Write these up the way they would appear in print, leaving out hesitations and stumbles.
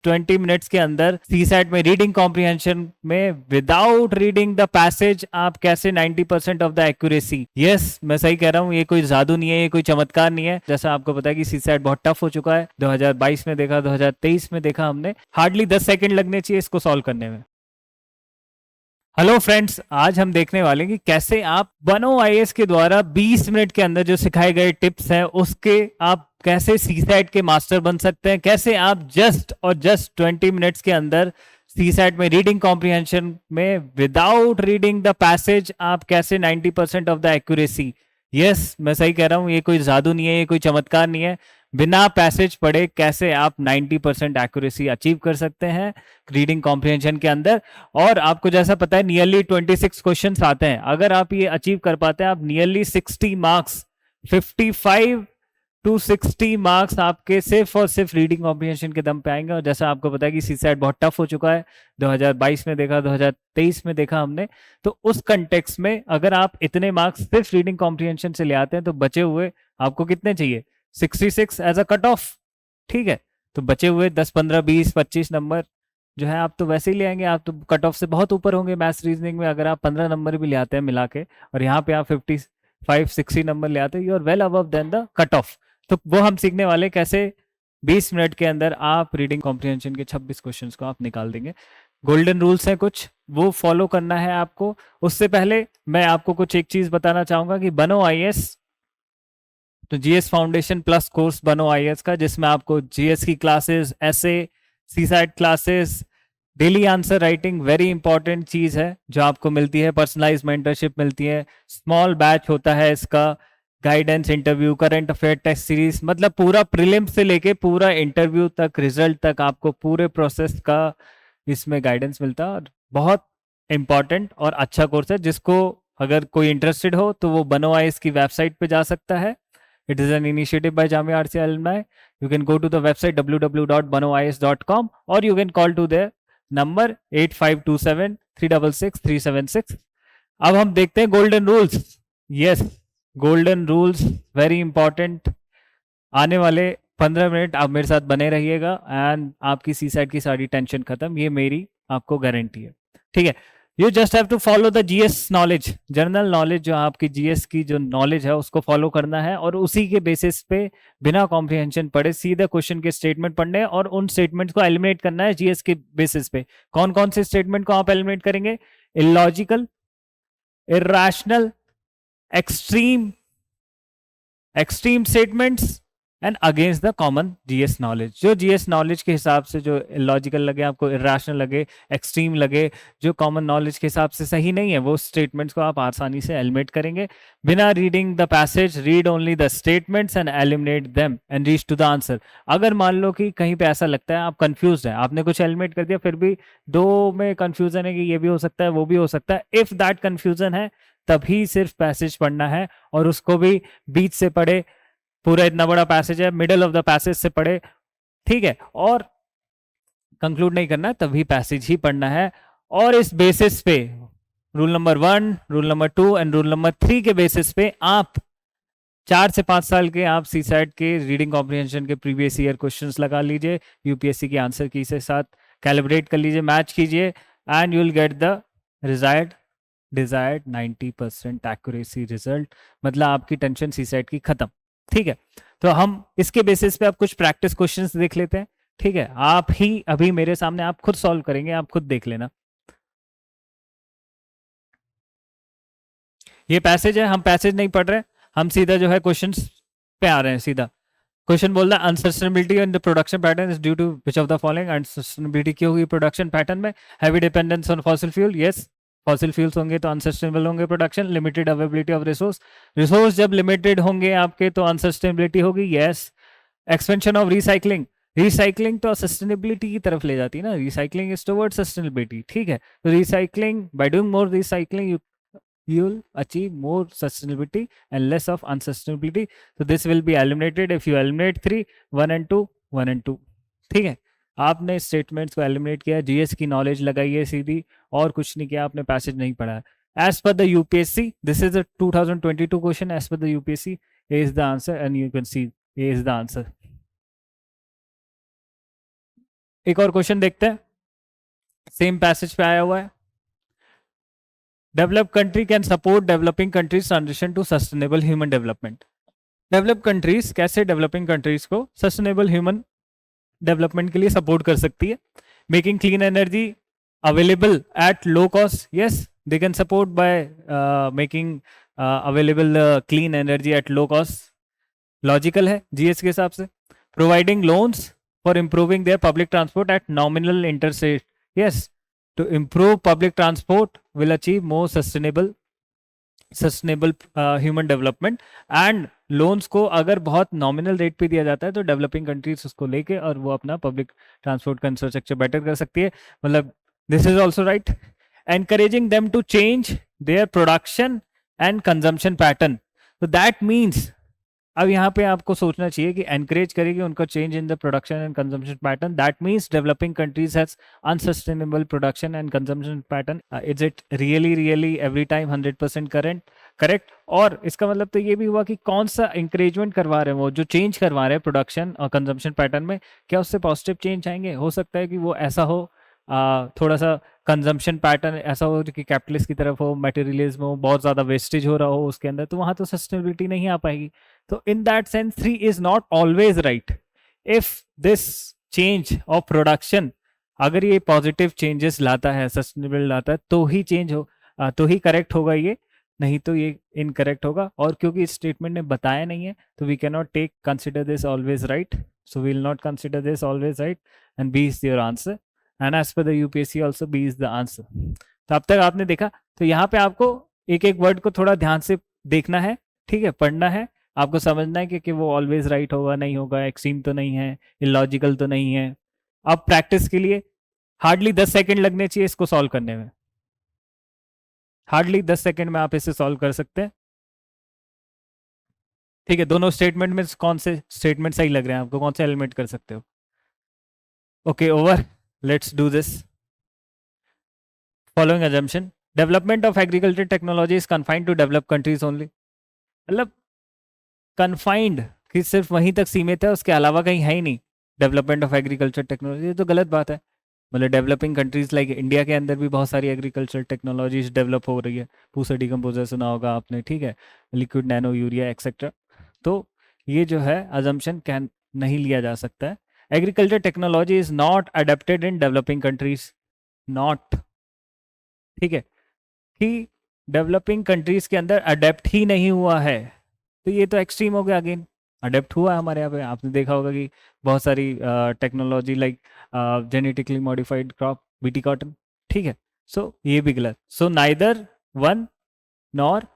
20 minutes के अंदर CSAT में रीडिंग कॉम्प्रिहेंशन में विदाउट रीडिंग द पैसेज आप कैसे 90% ऑफ द एक्यूरेसी। यस, मैं सही कह रहा हूँ, ये कोई जादू नहीं है, ये कोई चमत्कार नहीं है। जैसा आपको पता है कि सीसैट बहुत टफ हो चुका है, 2022 में देखा, 2023 में देखा हमने, हार्डली 10 सेकंड लगने चाहिए इसको सॉल्व करने में। हेलो फ्रेंड्स, आज हम देखने वाले हैं कि कैसे आप बनो आईएएस के द्वारा 20 मिनट के अंदर जो सिखाए गए टिप्स हैं उसके आप कैसे सीसैट के मास्टर बन सकते हैं, कैसे आप जस्ट 20 मिनट्स के अंदर सीसैट में रीडिंग कॉम्प्रिहेंशन में विदाउट रीडिंग द पैसेज आप कैसे 90% ऑफ द एक्यूरेसी। यस, मैं सही कह रहा हूँ, ये कोई जादू नहीं है, ये कोई चमत्कार नहीं है। बिना पैसेज पढ़े कैसे आप 90% एक्यूरेसी अचीव कर सकते हैं रीडिंग कॉम्प्रिहेंशन के अंदर। और आपको जैसा पता है नियरली 26 क्वेश्चंस आते हैं, अगर आप ये अचीव कर पाते हैं आप नियरली 60 मार्क्स, 55 टू 60 मार्क्स आपके सिर्फ और सिर्फ रीडिंग कॉम्प्रिहेंशन के दम पे आएंगे। और जैसा आपको पता है कि सीसैट बहुत टफ हो चुका है, 2022 में देखा, 2023 में देखा हमने, तो उस कंटेक्स्ट में अगर आप इतने मार्क्स सिर्फ रीडिंग कॉम्प्रिहेंशन से ले आते हैं तो बचे हुए आपको कितने चाहिए, 66 एज अ कट ऑफ। ठीक है, तो बचे हुए 10 15 20 25 नंबर जो है आप तो वैसे ही ले आएंगे, आप तो कट ऑफ से बहुत ऊपर होंगे मैथ्स रीजनिंग में। अगर आप 15 नंबर भी ले आते हैं मिला के और यहाँ पे आप 55 60 नंबर ले आते हैं, you are well above then the cut off. तो वो हम सीखने वाले कैसे 20 मिनट के अंदर आप रीडिंग कॉम्प्रिहेंशन के 26 क्वेश्चंस को आप निकाल देंगे। गोल्डन रूल्स हैं कुछ, वो फॉलो करना है आपको। उससे पहले मैं आपको कुछ एक चीज बताना चाहूंगा कि बनो आईएएस, तो जीएस फाउंडेशन प्लस कोर्स बनो आईएएस का, जिसमें आपको जीएस की क्लासेस, ऐसे, CSAT classes, daily answer writing very important चीज है जो आपको मिलती है, पर्सनलाइज मेंटरशिप मिलती है, स्मॉल बैच होता है इसका, guidance, interview, current affair test series, मतलब पूरा प्रीलिम से लेके पूरा इंटरव्यू तक, रिजल्ट तक आपको पूरे प्रोसेस का इसमें गाइडेंस मिलता है। और बहुत इंपॉर्टेंट और अच्छा कोर्स है, जिसको अगर कोई इंटरेस्टेड हो तो वो बनो आईएएस की वेबसाइट पे जा सकता है। It is an initiative by Jamia RCA alumni. You can go to the website www.banois.com or you can call to their number 8527 366 376. अब हम देखते हैं golden rules. Yes, golden rules very important. आने वाले 15 मिनट आप मेरे साथ बने रहिएगा एंड आपकी सीसैट की सारी टेंशन खत्म, ये मेरी आपको गारंटी है। ठीक है, you just have to follow the GS knowledge, general knowledge, जो आपकी जीएस की जो नॉलेज है उसको फॉलो करना है और उसी के बेसिस पे बिना कॉम्प्रिहेंशन पढ़े सीधे क्वेश्चन के स्टेटमेंट पढ़ने हैं और उन स्टेटमेंट्स को एलिमिनेट करना है जीएस के बेसिस पे। कौन कौन से स्टेटमेंट को आप एलिमिनेट करेंगे, illogical, irrational, extreme, extreme statements and against the common GS knowledge. जो जीएस नॉलेज के हिसाब से जो लॉजिकल लगे आपको, इरेशनल लगे, एक्सट्रीम लगे, जो कॉमन नॉलेज के हिसाब से सही नहीं है, वो स्टेटमेंट्स को आप आसानी से एलिमिनेट करेंगे बिना reading the passage. Read only the statements and eliminate them and reach to the answer. अगर मान लो कि कहीं पे ऐसा लगता है आप कंफ्यूज है, आपने कुछ एलिमिनेट कर दिया फिर भी दो में कंफ्यूजन है कि ये भी हो सकता है वो भी हो सकता है, इफ दैट कंफ्यूजन है तभी सिर्फ पैसेज पढ़ना है और उसको भी बीच से पढ़े। पूरा इतना बड़ा पैसेज है, मिडल ऑफ द पैसेज से पढ़े, ठीक है, और कंक्लूड नहीं करना, तभी पैसेज ही पढ़ना है। और इस बेसिस पे rule number 1, rule number 2 and rule number 3 के बेसिस पे आप 4 से 5 साल के आप सीसैट के रीडिंग कॉम्प्रिहेंशन के प्रीवियस ईयर क्वेश्चंस लगा लीजिए, यूपीएससी के आंसर की से साथ कैलिब्रेट कर लीजिए, मैच कीजिए and you will get the desired 90% accuracy result. मतलब आपकी टेंशन सीसैट की खत्म। ठीक है, तो हम इसके बेसिस पे अब कुछ प्रैक्टिस क्वेश्चंस देख लेते हैं। ठीक है, आप ही अभी मेरे सामने आप खुद सॉल्व करेंगे, आप खुद देख लेना। ये पैसेज है, हम पैसेज नहीं पढ़ रहे, हम सीधा जो है क्वेश्चंस पे आ रहे हैं सीधा। क्वेश्चन बोल रहा है unsustainability in the production pattern is due to which of the following. Unsustainability क्यों होगी प्रोडक्शन पैटर्न में, heavy dependence on fossil fuel, yes, fossil fuels होंगे तो अनसस्टेनेबल होंगे production. Limited availability of resource, resource जब लिमिटेड होंगे आपके तो अनसस्टेनेबिलिटी होगी, yes. Expansion of recycling, recycling तो सस्टेनेबिलिटी की तरफ ले जाती है ना, रिसाइकलिंग इज टुवर्ड्स सस्टेनेबिलिटी। ठीक है, तो recycling, by doing more recycling you will achieve more sustainability and less of unsustainability. So this will be eliminated if you eliminate 3, 1 and 2, 1 and 2. ठीक है, आपने स्टेटमेंट्स को एलिमिनेट किया, जीएस की knowledge लगाई है सीधी, और कुछ नहीं किया, आपने पैसेज नहीं पढ़ा है। As per the UPSC, this is a 2022 question, as per the UPSC A is the answer and you can see A is the answer. एक और क्वेश्चन देखते हैं, सेम पैसेज पे आया हुआ है। Develop country can support developing countries transition to sustainable human development. Develop countries कैसे developing countries को सस्टेनेबल ह्यूमन डेवलपमेंट के लिए सपोर्ट कर सकती है? Making clean energy available at low cost, yes they can support by making available clean energy at low cost, logical है GS के हिसाब से। Providing loans for improving their public transport at nominal interest rate, yes to improve public transport will achieve more sustainable human development. And loans को अगर बहुत nominal rate पे दिया जाता है तो डेवलपिंग कंट्रीज उसको लेके और वो अपना पब्लिक ट्रांसपोर्ट का इंफ्रास्ट्रक्चर बेटर कर सकती है। मतलब this is also right. Encouraging them to change their production and consumption pattern, तो दैट मीन्स अब यहाँ पे आपको सोचना चाहिए कि एनकरेज करेगी उनका change in the production and consumption pattern, that means developing countries has unsustainable production and consumption pattern. Is it really every time 100% correct? और इसका मतलब तो ये भी हुआ कि कौन सा इंकरेजमेंट करवा रहे हैं, वो जो चेंज करवा रहे हैं प्रोडक्शन और कंजम्पशन पैटर्न में, क्या उससे पॉजिटिव चेंज आएंगे? हो सकता है कि वो ऐसा हो, थोड़ा सा कंजम्पशन पैटर्न ऐसा हो कि कैपिटलिस्ट की तरफ हो, मटेरियलिज्म हो, बहुत ज़्यादा वेस्टेज हो रहा हो उसके अंदर, तो वहाँ तो सस्टेनेबिलिटी नहीं आ पाएगी। तो in that sense 3 is not always right. If this change of production अगर ये पॉजिटिव चेंजेस लाता है, सस्टेनेबल लाता है, तो ही चेंज हो, तो ही करेक्ट होगा ये, नहीं तो ये इनकरेक्ट होगा। और क्योंकि इस स्टेटमेंट ने बताया नहीं है तो we can not take consider this always right, so we will not consider this always right and B is your answer and as per the UPSC also B is the answer. तो अब तक आपने देखा, तो यहाँ पे आपको एक एक वर्ड को थोड़ा ध्यान से देखना है, ठीक है, पढ़ना है, आपको समझना है कि वो ऑलवेज राइट होगा नहीं होगा, एक्सट्रीम तो नहीं है, इलॉजिकल तो नहीं है। अब प्रैक्टिस के लिए हार्डली 10 सेकंड लगने चाहिए इसको सॉल्व करने में, हार्डली 10 सेकंड में आप इसे सॉल्व कर सकते हैं, ठीक है। दोनों स्टेटमेंट में कौन से स्टेटमेंट सही लग रहे हैं आपको, कौन से एलिमेंट कर सकते हो? Okay, over, let's do this. Following assumption, development of agriculture technology is confined to develop countries only. मतलब कन्फाइंड कि सिर्फ वहीं तक सीमित है, उसके अलावा कहीं है ही नहीं डेवलपमेंट ऑफ एग्रीकल्चर टेक्नोलॉजी, ये तो गलत बात है। मतलब डेवलपिंग कंट्रीज लाइक इंडिया के अंदर भी बहुत सारी एग्रीकल्चर टेक्नोलॉजीज डेवलप हो रही है, पूसा डिकम्पोजर सुना होगा आपने, ठीक है, लिक्विड नैनो यूरिया एक्सेट्रा। तो ये जो है अजम्पशन कैन नहीं लिया जा सकता है। Agriculture technology is not adapted in developing countries, not, ठीक है, कि डेवलपिंग कंट्रीज के अंदर अडेप्ट ही नहीं हुआ है, तो ये तो एक्सट्रीम हो गया। अगेन अडेप्ट हुआ है हमारे यहाँ पे, आपने देखा होगा कि बहुत सारी technology like genetically modified crop BT cotton, ठीक है, सो ये भी गलत। सो नाइदर 1 नॉर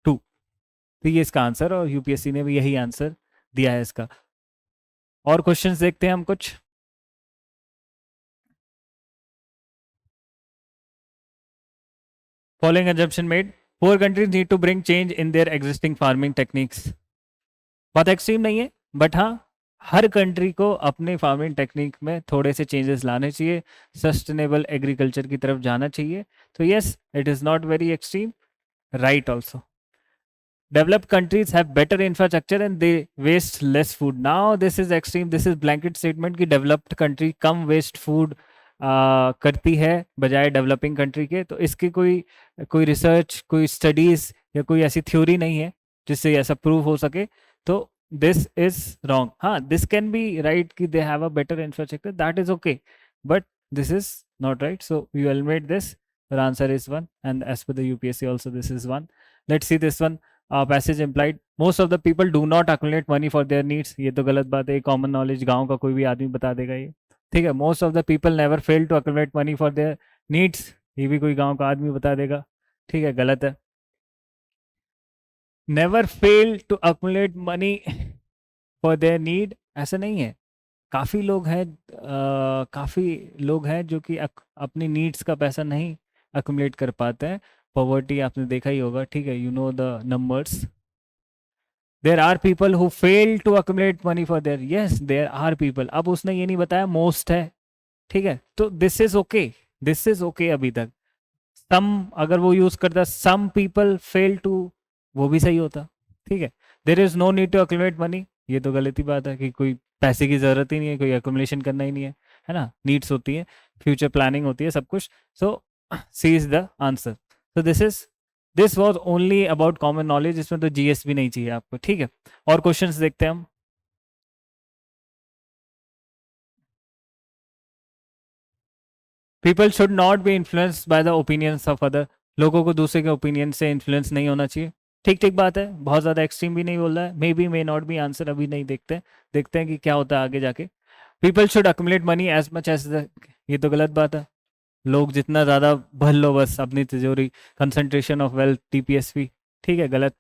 2, तो ये इसका आंसर, और यूपीएससी ने भी यही आंसर दिया है इसका। और क्वेश्चंस देखते हैं हम कुछ। Following assumption made, poor countries need to bring change in their existing farming techniques. बहुत एक्सट्रीम नहीं है, बट हाँ, हर कंट्री को अपने फार्मिंग टेक्निक में थोड़े से चेंजेस लाने चाहिए, सस्टेनेबल एग्रीकल्चर की तरफ जाना चाहिए। तो yes, it is not very extreme, right also. Developed countries have better infrastructure and they waste less food. Now this is extreme, this is blanket statement कि developed country कम waste food करती है बजाय developing country के। तो इसकी कोई research, कोई studies या कोई ऐसी थ्योरी नहीं है जिससे ऐसा प्रूव हो सके, तो दिस इज रॉन्ग। हाँ, दिस कैन बी राइट कि they have a better infrastructure, that is okay, but this is not right, so we will made this, your answer is 1 and as per the UPSC also this is 1. Let's see this one. Passage implied most of the people do not accumulate money for their needs, ये तो गलत बात है, common knowledge गांव का कोई भी आदमी बता देगा ये, ठीक है। Most of the people never fail to accumulate money for their needs, ये भी कोई गांव का आदमी बता देगा, ठीक है, गलत है। Never fail to accumulate money for their need, ऐसा नहीं है। काफ़ी लोग हैं, काफ़ी लोग हैं जो कि अपनी नीड्स का पैसा नहीं accumulate कर पाते हैं। पॉवर्टी आपने देखा ही होगा, ठीक है, you know the numbers. There are people who fail to accumulate money for their, yes there are people. अब उसने ये नहीं बताया मोस्ट है, ठीक है, तो this is okay, this is okay अभी तक। सम अगर वो यूज करता सम पीपल फेल टू, वो भी सही होता, ठीक है। There is no need to accumulate money, ये तो गलत ही बात है कि कोई पैसे की जरूरत ही नहीं है, कोई accumulation करना ही नहीं है। है ना, नीड्स होती है, फ्यूचर प्लानिंग होती है, सब कुछ. So C is the answer. So this was only about common knowledge. इसमें तो जीएस भी नहीं चाहिए आपको. ठीक है, और क्वेश्चंस देखते हैं हम. People should not be influenced by the opinions of other. लोगों को दूसरे के ओपिनियन से इन्फ्लुएंस नहीं होना चाहिए. ठीक ठीक बात है, बहुत ज़्यादा एक्सट्रीम भी नहीं बोल रहा है. मे be may not B answer, अभी नहीं देखते हैं, देखते हैं कि क्या होता है आगे जाके. People should accumulate money as much as the. ये तो गलत बात है. लोग जितना ज़्यादा भर लो बस अपनी तिजोरी. Concentration of wealth, TPSP. ठीक है, गलत.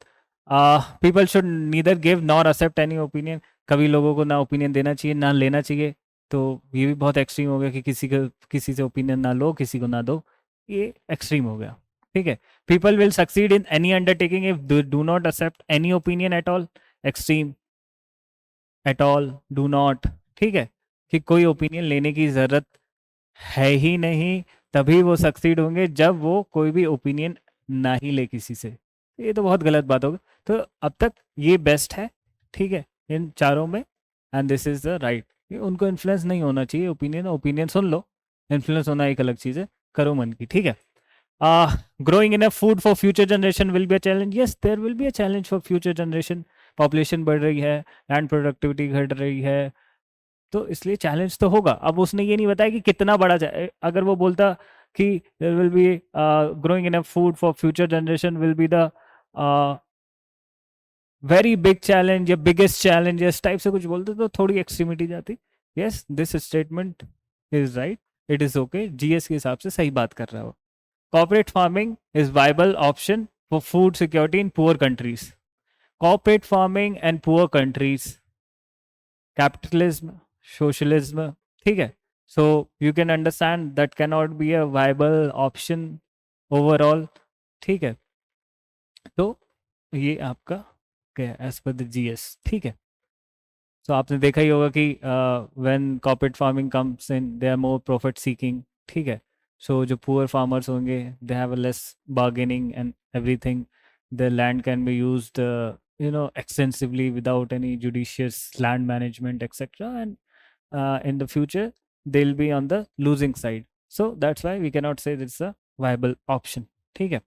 People should neither give nor accept any opinion. कभी लोगों को ना ओपिनियन देना चाहिए ना लेना चाहिए. तो ये भी बहुत एक्सट्रीम हो गया कि किसी से ओपिनियन ना लो, किसी को ना दो. ये एक्सट्रीम हो गया. ठीक है. People will succeed in any undertaking if do not accept any opinion at all. Extreme. At all, do not. ठीक है, कि कोई ओपिनियन लेने की ज़रूरत है ही नहीं. तभी वो सक्सीड होंगे जब वो कोई भी ओपिनियन ना ही ले किसी से. ये तो बहुत गलत बात होगी. तो अब तक ये बेस्ट है. ठीक है, इन चारों में. And this is the right. उनको इन्फ्लुएंस नहीं होना चाहिए ओपिनियन. ओपिनियन सुन लो, इन्फ्लुएंस होना एक अलग चीज़ है. करो मन की. ठीक है. Growing in food for future generation will be a challenge. Yes, there will be a challenge for future generation. Population बढ़ रही है, लैंड प्रोडक्टिविटी घट रही है, तो इसलिए चैलेंज तो होगा. अब उसने ये नहीं बताया कि कितना बड़ा अगर वो बोलता कि there will be growing in food for future generation will be the very big challenge या बिगेस्ट चैलेंज, इस टाइप से कुछ बोलते तो थोड़ी एक्सट्रीमिटी जाती. Yes, this statement is right. It is okay. GS के हिसाब से सही बात कर रहा हो. Corporate farming is viable option for food security in poor countries. Corporate farming and poor countries. Capitalism, socialism. ठीक है. So you can understand that can not be a viable option overall. ठीक है. तो ये आपका क्या एज पर द जीएस. ठीक है. तो आपने देखा ही होगा कि when corporate farming comes in they are more profit seeking. ठीक है. सो जो पुअर फार्मर्स होंगे they have a less bargaining and everything. The land can be used extensively without any judicious land management, etc. And in the future they'll be on the losing side. So that's why we cannot say it's a viable option. ठीक है.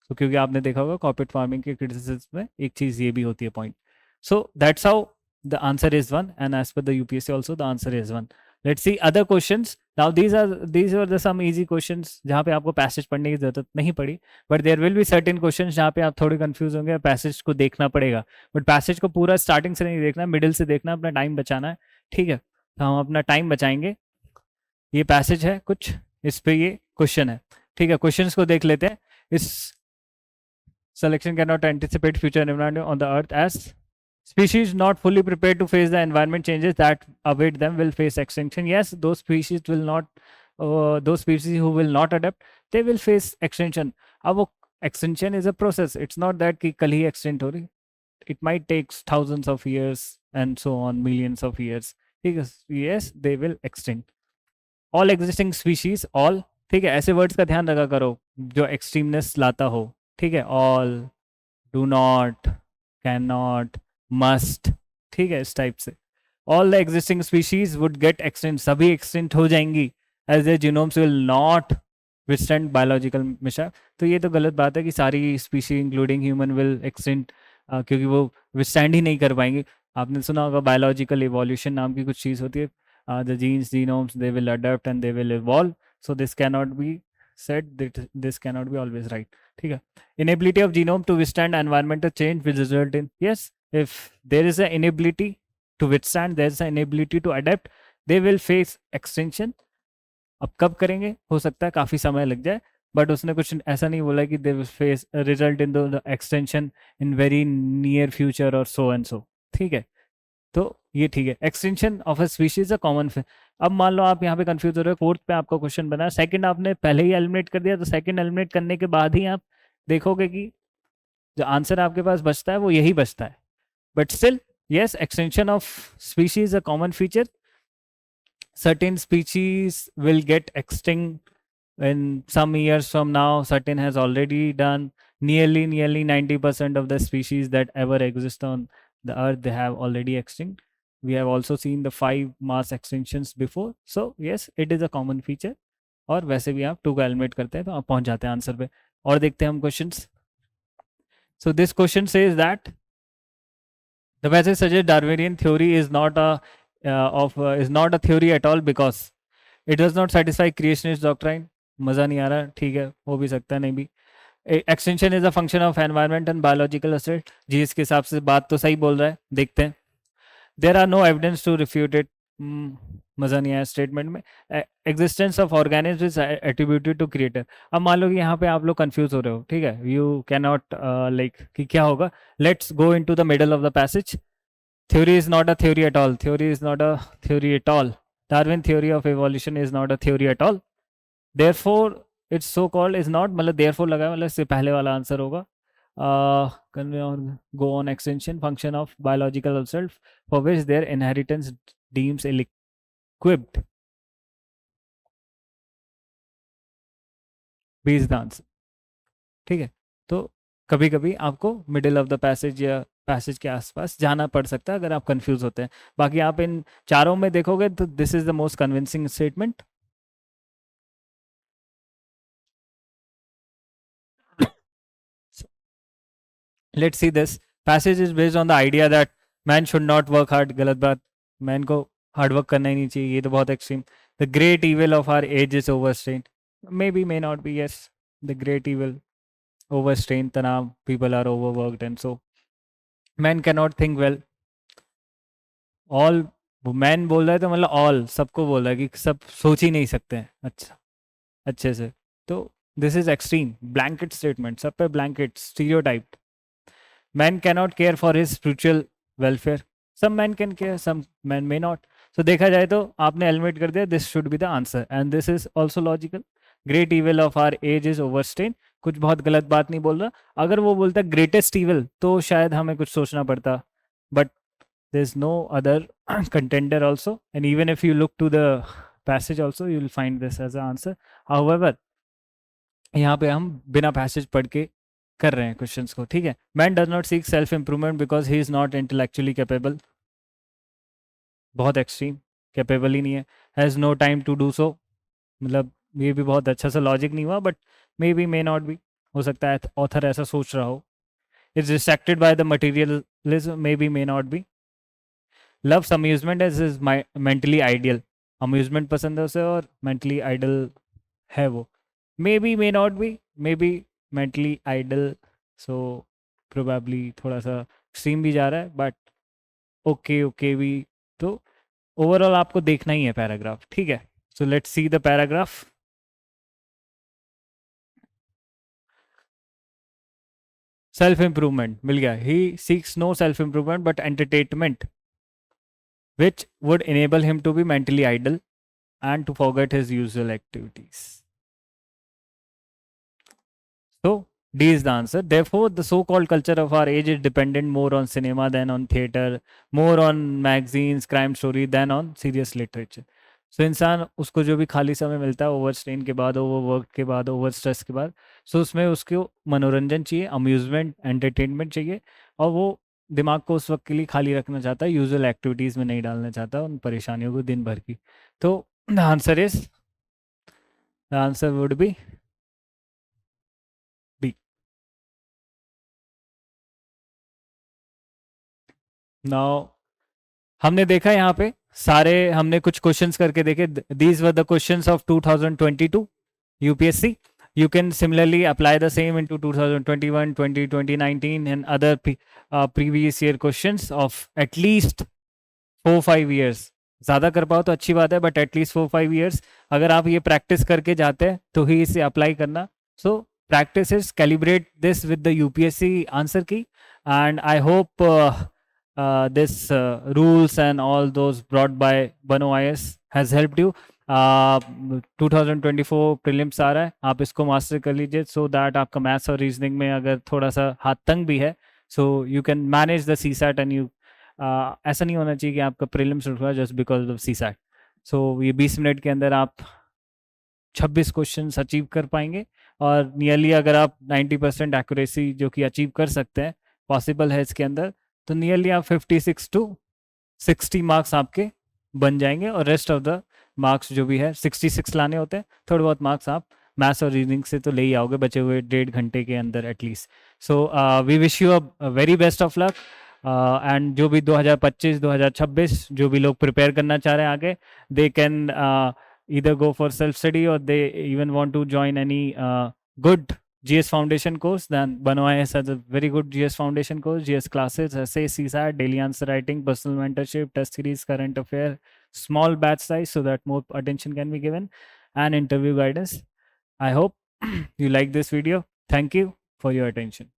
तो क्योंकि आपने देखा होगा corporate farming के criticism में एक चीज़ ये भी होती है point. So that's how the answer is one and as per the UPSC also the answer is one. Let's see other questions. Now these are the some easy questions जहाँ पे आपको पैसेज पढ़ने की जरूरत नहीं पड़ी. But there will be certain questions जहाँ पे आप थोड़े कंफ्यूज होंगे, पैसेज को देखना पड़ेगा. बट पैसेज को पूरा स्टार्टिंग से नहीं देखना, मिडिल से देखना, अपना टाइम बचाना है. ठीक है. तो हम अपना टाइम बचाएंगे. ये पैसेज है कुछ, इस पे ये क्वेश्चन है. ठीक है, क्वेश्चंस को देख लेते हैं. इस selection cannot anticipate future environment on the earth as species not fully prepared to face the environment changes that await them will face extinction. Yes, those species will not those species who will not adapt, they will face extinction. अब वो extinction is a process. It's not that कि कल ही extinct हो रही. It might take thousands of years and so on, millions of years. ठीक है. Yes, they will extinct. All existing species, all. ठीक है, ऐसे वर्ड्स का ध्यान रखा करो जो एक्सट्रीमनेस लाता हो. ठीक है. All, do not, can not, must. ठीक है, इस टाइप से. All the existing species would get extinct. सभी एक्सटेंट हो जाएंगी as the genomes will not withstand biological mishap. तो ये तो गलत बात है कि सारी species including human will extinct, क्योंकि वो विथस्टैंड ही नहीं कर पाएंगे. आपने सुना होगा बायोलॉजिकल इवोल्यूशन नाम की कुछ चीज़ होती है. The genes, genomes, they will adapt and they will evolve. So this cannot be said, that this cannot be always right. ठीक है. Inability of genome to withstand environmental change will result in, yes, if there is an inability to withstand, there is an inability to adapt, they will face extinction. अब कब करेंगे, हो सकता है काफ़ी समय लग जाए, बट उसने कुछ ऐसा नहीं बोला कि they will face a result in the extinction in very near future or so and so. ठीक है. तो ये ठीक है. Extension of a species a common. अब मान लो आप यहाँ पे कंफ्यूज हो रहे हो, फोर्थ पे आपका क्वेश्चन बना, सेकंड आपने पहले ही एलिमिनेट कर दिया, तो सेकंड एलिमिनेट करने के बाद ही आप देखोगे कि जो आंसर आपके पास बचता है वो यही बचता है. But still yes, extinction of species a common feature. Certain species will get extinct in some years from now. Certain has already done. Nearly 90% of the species that ever exist on the earth, they have already extinct. we have also seen the 5 mass extinctions before, so yes it is a common feature. और वैसे भी आप 2 का eliminate करते हैं तो आप पहुंच जाते हैं आंसर पे। और देखते हैं हम questions. So this question says that the passage suggests Darwinian theory is not a theory at all because it does not satisfy creationist doctrine। मजा नहीं आ रहा, ठीक है, हो भी सकता है, नहीं भी। Extinction is a function of environment and biological asset, जी इसके हिसाब से बात तो सही बोल रहा है, देखते हैं। There are no evidence to refute it, मजा नहीं आया स्टेटमेंट में। Existence of organism is attributed to creator. अब मान लो कि यहाँ पे आप लोग कंफ्यूज हो रहे हो, ठीक है, यू कैन नॉट लाइक कि क्या होगा। Let's go into the middle of the passage. Theory is not a theory at all. Theory is not a theory at all. Darwin theory of evolution is not a theory at all. Therefore, it's so called is not, मतलब therefore लगा है, मतलब इससे पहले वाला answer होगा। Go on extension function of biological self for which their inheritance deems ill-equipped. B is the answer। ठीक है, तो कभी कभी आपको मिडिल ऑफ द पैसेज या पैसेज के आसपास जाना पड़ सकता है अगर आप कंफ्यूज होते हैं। बाकी आप इन चारों में देखोगे तो this is the most convincing statement. Let's see this passage is based on the idea that man should not work hard. गलत बात, मैन को हार्ड वर्क करना ही नहीं चाहिए, ये तो बहुत extreme. The great evil of our age is overstrain, may be may not be, yes the great evil overstrained, तनाव, people are overworked and so man cannot think well। all man बोल रहा है तो मतलब all सबको बोल रहा है कि सब सोच ही नहीं सकते हैं अच्छा अच्छे से। तो this is extreme blanket statement, सब पे blanket, stereotyped. Man cannot care for his spiritual welfare, some man can care, some man may not. So देखा जाए तो आपने एलिमिनेट कर दिया, this should be the answer and this is also logical. Great evil of our age is overstrain, कुछ बहुत गलत बात नहीं बोल रहा। अगर वो बोलता ग्रेटेस्ट इविल तो शायद हमें कुछ सोचना पड़ता, but there is no other contender also, and even if you look to the passage also you will find this as an answer। however यहाँ पे हम बिना पैसेज पढ़ के कर रहे हैं क्वेश्चंस को, ठीक है। Man does not seek self improvement because he is not intellectually capable, बहुत एक्सट्रीम, कैपेबल ही नहीं है। Has no time to do so, मतलब ये भी बहुत अच्छा सा लॉजिक नहीं हुआ, but may be may not be, हो सकता है ऑथर ऐसा सोच रहा हो। Is distracted by the materialism, may be may not be. Loves amusement as is mentally ideal, amusement पसंद है उसे और मेंटली आइडल है वो, may be may not be, may be mentally idle. So probably थोड़ा सा एक्सट्रीम भी जा रहा है, बट ओके ओके भी। तो ओवरऑल आपको देखना ही है पैराग्राफ, ठीक है। So let's see the paragraph. Self improvement मिल गया, he seeks no self improvement but entertainment which would enable him to be mentally idle and to forget his usual activities. So D is the answer। Therefore the so-called culture of our age is dependent more on cinema than on theater, more on magazines, crime story than on serious literature। So इंसान उसको जो भी खाली समय मिलता है over strain के बाद, ओवर वर्क के बाद, ओवर स्ट्रेस के बाद, सो उसमें उसको मनोरंजन चाहिए, अम्यूजमेंट, एंटरटेनमेंट चाहिए, और वो दिमाग को उस वक्त के लिए खाली रखना चाहता है, यूजुअल एक्टिविटीज़ में नहीं डालना चाहता उन परेशानियों को दिन भर की। तो the answer is, the answer would be B. Now हमने देखा यहाँ पे सारे, हमने कुछ क्वेश्चंस करके देखे, these were the questions of 2022 UPSC. You can similarly apply the same into 2021, 20, 2019 and other previous year questions of at least 4-5 years। ज़्यादा कर पाओ तो अच्छी बात है, बट एटलीस्ट 4-5 years अगर आप ये प्रैक्टिस करके जाते हैं तो ही इसे अप्लाई करना। So practice is calibrate this with the UPSC answer की, and I hope this rules and all those brought by Bano IS has helped you। 2024 prelims आ रहा है, आप इसको मास्टर कर लीजिए सो दैट आपका मैथ्स और रीजनिंग में अगर थोड़ा सा हाथ तंग भी है, so you can manage the CSAT and you, ऐसा नहीं होना चाहिए कि आपका प्रीलिम्स उठ रहा है just because of C SAT. So ये 20 मिनट के अंदर आप 26 क्वेश्चन अचीव कर पाएंगे, और नियरली अगर आप 90% एक्यूरेसी जो कि अचीव कर सकते हैं, पॉसिबल है इसके अंदर, तो नियरली आप 56 to 60 मार्क्स आपके बन जाएंगे और रेस्ट ऑफ द मार्क्स जो भी है 66 लाने होते हैं, थोड़े बहुत मार्क्स आप मैथ्स और रीडिंग से तो ले ही आओगे बचे हुए 1.5 घंटे के अंदर at least. So we wish you a very best of luck. And जो भी 2025 2026 जो भी लोग प्रिपेयर करना चाह रहे हैं आगे, they can either go for self study or they even want to join any good GS Foundation course. Then BanoIS has a very good GS Foundation course, GS classes, essay, CSAT, daily answer writing, personal mentorship, test series, current affair, small batch size so that more attention can be given, and interview guidance. I hope you like this video. Thank you for your attention.